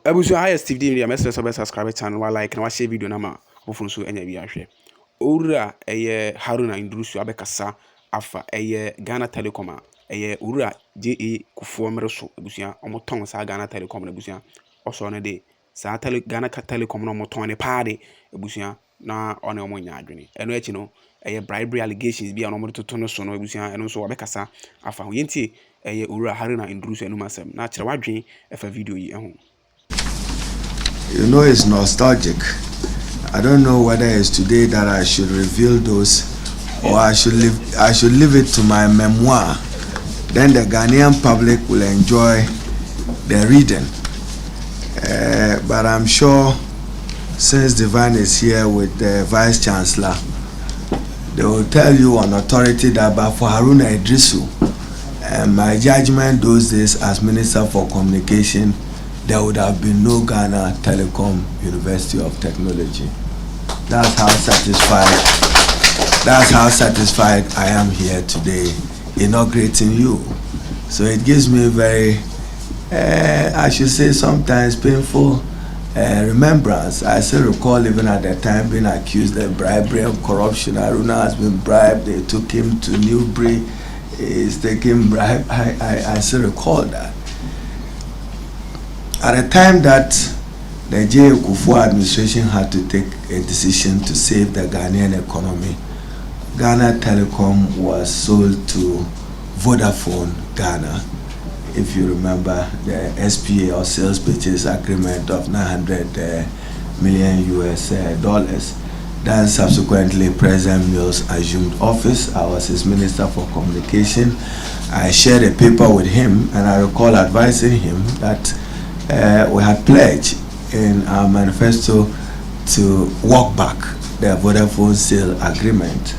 Ebusu highest Steve D media message so subscribe channel wa like na wa share video na ma ofun so enya bi ahwe. Owura Haruna Indrusu abekasa afa Ghana Telecom owura JA Kufour Haruna ebusia omoton sa Ghana Telecom na ebusia oso no de sa Ghana Telecom no omoton ne paade ebusia na one omonya adwene. Eno echi no bribery allegations bi anomo toto no so no ebusia eno so abekasa afa ho yenti owura Haruna Indrusu enu masem na kire wadwen efa video yi ehun. You know, it's nostalgic. I don't know whether it's today that I should reveal those or I should leave it to my memoir. Then the Ghanaian public will enjoy the reading. But I'm sure since Divine is here with the Vice Chancellor, they will tell you on authority that but for Haruna Idrisu, my judgment those days as Minister for Communication, there would have been no Ghana Telecom University of Technology. That's how satisfied I am here today, inaugurating you. So it gives me very, I should say sometimes painful remembrance. I still recall even at the time being accused of bribery and corruption. Haruna has been bribed. They took him to Newbury. He's taking bribe. I still recall that. At the time that the J. Kufour administration had to take a decision to save the Ghanaian economy, Ghana Telecom was sold to Vodafone Ghana. If you remember the SPA or sales purchase agreement of $900 million US. Then subsequently President Mills assumed office. I was his Minister for Communication. I shared a paper with him and I recall advising him that we had pledged in our manifesto to walk back the Vodafone sale agreement.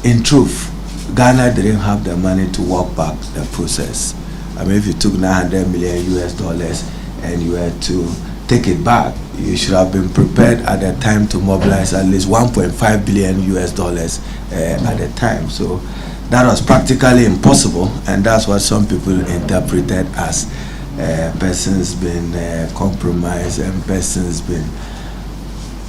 In truth, Ghana didn't have the money to walk back the process. I mean, if you took $900 million US and you were to take it back, you should have been prepared at the time to mobilize at least $1.5 billion US at the time. So that was practically impossible, and that's what some people interpreted as persons been compromised and persons been.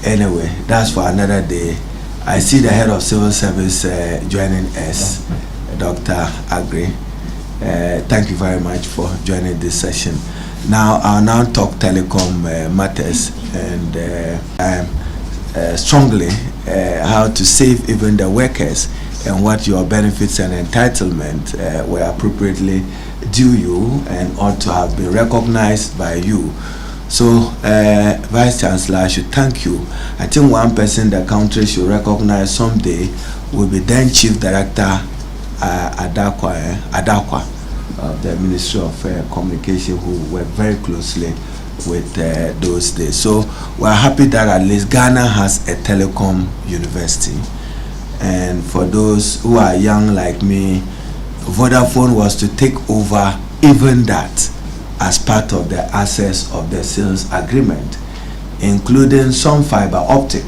Anyway, that's for another day. I see the head of civil service joining us, Dr. Agri. Thank you very much for joining this session. Now I'll now talk telecom matters, and I'm strongly how to save even the workers and what your benefits and entitlement were appropriately due you and ought to have been recognized by you. So, Vice Chancellor, I should thank you. I think one person the country should recognize someday will be then Chief Director Adakwa of the Ministry of Communication, who worked very closely with those days. So, we're happy that at least Ghana has a telecom university. And for those who are young like me, Vodafone was to take over even that as part of the access of the sales agreement, including some fiber optic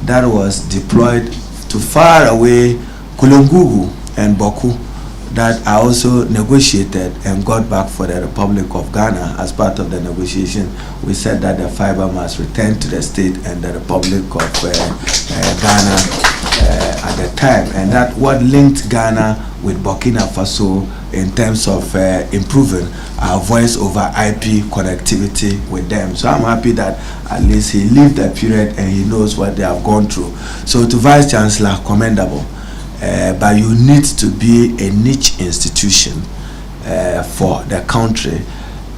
that was deployed to far away Kulungugu and Boku that I also negotiated and got back for the Republic of Ghana. As part of the negotiation, we said that the fiber must return to the state and the Republic of Ghana at the time, and that what linked Ghana with Burkina Faso in terms of improving our voice over IP connectivity with them. So I'm happy that at least he lived that period and he knows what they have gone through. So to Vice Chancellor, commendable. But you need to be a niche institution for the country.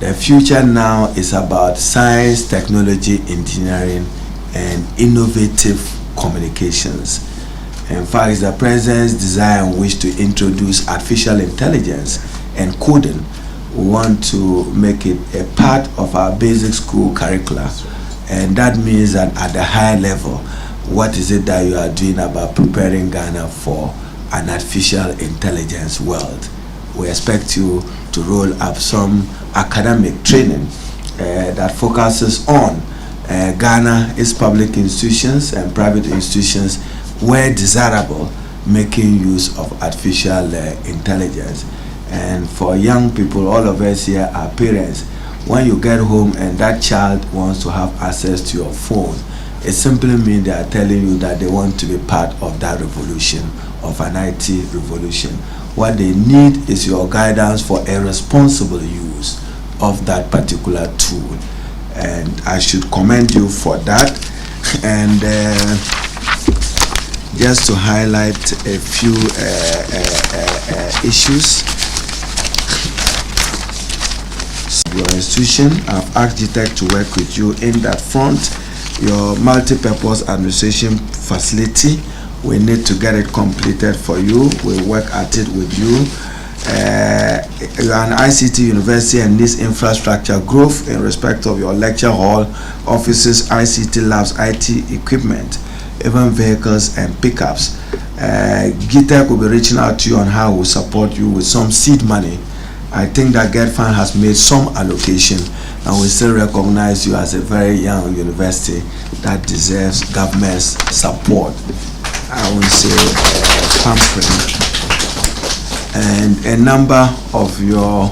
The future now is about science, technology, engineering, and innovative communications. In fact, it's the President's desire and wish to introduce artificial intelligence and coding. We want to make it a part of our basic school curricula. And that means that at the higher level, what is it that you are doing about preparing Ghana for an artificial intelligence world? We expect you to roll up some academic training that focuses on Ghana, its public institutions and private institutions, where desirable, making use of artificial intelligence. And for young people, all of us here are parents. when you get home and that child wants to have access to your phone, it simply means they are telling you that they want to be part of that revolution, of an IT revolution. What they need is your guidance for a responsible use of that particular tool. And I should commend you for that. And just to highlight a few issues. Your institution, I've asked GTech to work with you in that front. Your multi-purpose administration facility, we need to get it completed for you. We'll work at it with you. You are an ICT university and needs infrastructure growth in respect of your lecture hall, offices, ICT labs, IT equipment, even vehicles and pickups. GTech will be reaching out to you on how we'll support you with some seed money. I think that GET Fund has made some allocation, and we still recognize you as a very young university that deserves government's support. I will say pampering. And a number of your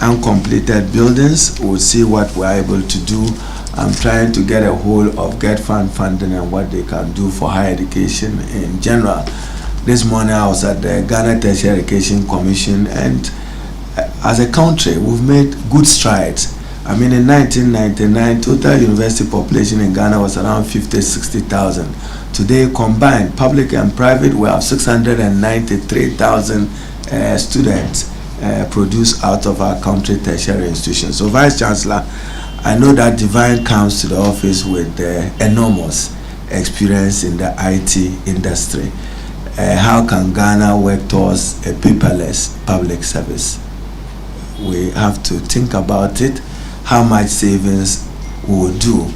uncompleted buildings, we'll see what we're able to do. I'm trying to get a hold of GET Fund funding and what they can do for higher education in general. This morning I was at the Ghana Tertiary Education Commission, and as a country we've made good strides. I mean, in 1999, total university population in Ghana was around 50,000-60,000. Today, combined, public and private, we have 693,000 students produced out of our country tertiary institutions. So, Vice Chancellor, I know that Divine comes to the office with enormous experience in the IT industry. How can Ghana work towards a paperless public service? We have to think about it. How much savings we would do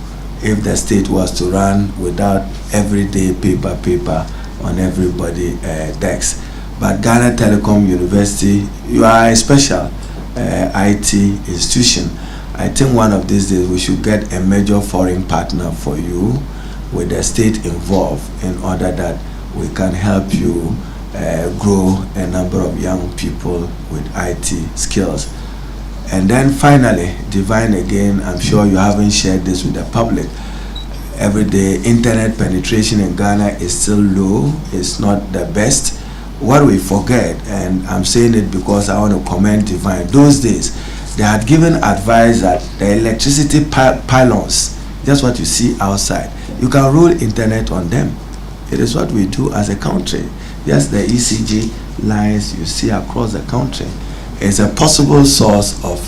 if the state was to run without everyday paper on everybody's desk. But Ghana Telecom University, you are a special IT institution. I think one of these days we should get a major foreign partner for you with the state involved in order that we can help you grow a number of young people with IT skills. And then finally, Divine, again, I'm sure you haven't shared this with the public. Every day, internet penetration in Ghana is still low. It's not the best. What we forget, and I'm saying it because I want to commend Divine, those days, they had given advice that the electricity pylons, just what you see outside, you can roll internet on them. It is what we do as a country. Yes, the ECG lines you see across the country is a possible source of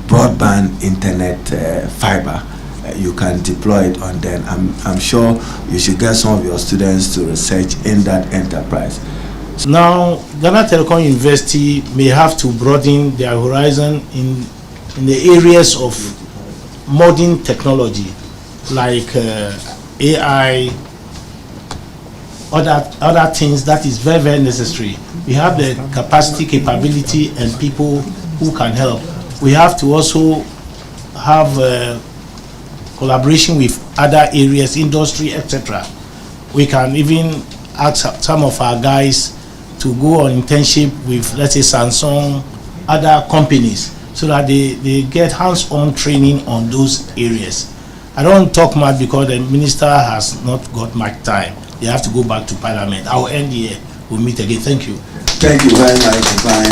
broadband internet fiber. You can deploy it on them. I'm sure you should get some of your students to research in that enterprise. Now, Ghana Telecom University may have to broaden their horizon in the areas of modern technology like AI, other things that is very, very necessary. We have the capacity, capability, and people who can help. We have to also have collaboration with other areas, industry, etc. We can even ask some of our guys to go on internship with, let's say, Samsung, other companies, so that they get hands-on training on those areas. I don't talk much because the minister has not got much time. They have to go back to Parliament. I'll end here. We'll meet again. Thank you. Thank you very much, Divine.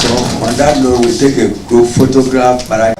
So on that note, we take a group photograph. But